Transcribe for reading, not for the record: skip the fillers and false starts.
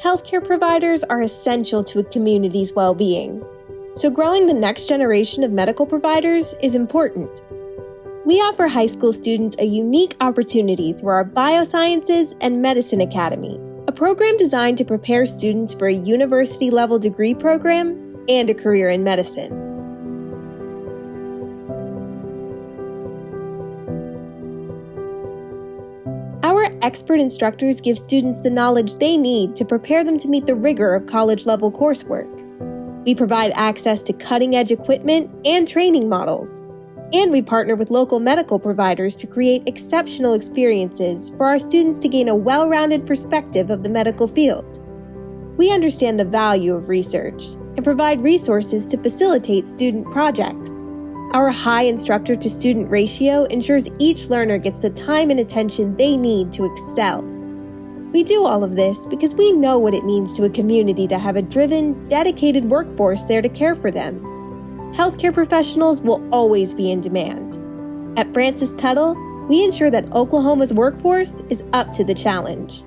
Healthcare providers are essential to a community's well-being, so growing the next generation of medical providers is important. We offer high school students a unique opportunity through our Biosciences and Medicine Academy, a program designed to prepare students for a university-level degree program and a career in medicine. Our expert instructors give students the knowledge they need to prepare them to meet the rigor of college-level coursework. We provide access to cutting-edge equipment and training models, and we partner with local medical providers to create exceptional experiences for our students to gain a well-rounded perspective of the medical field. We understand the value of research and provide resources to facilitate student projects. Our high instructor-to-student ratio ensures each learner gets the time and attention they need to excel. We do all of this because we know what it means to a community to have a driven, dedicated workforce there to care for them. Healthcare professionals will always be in demand. At Francis Tuttle, we ensure that Oklahoma's workforce is up to the challenge.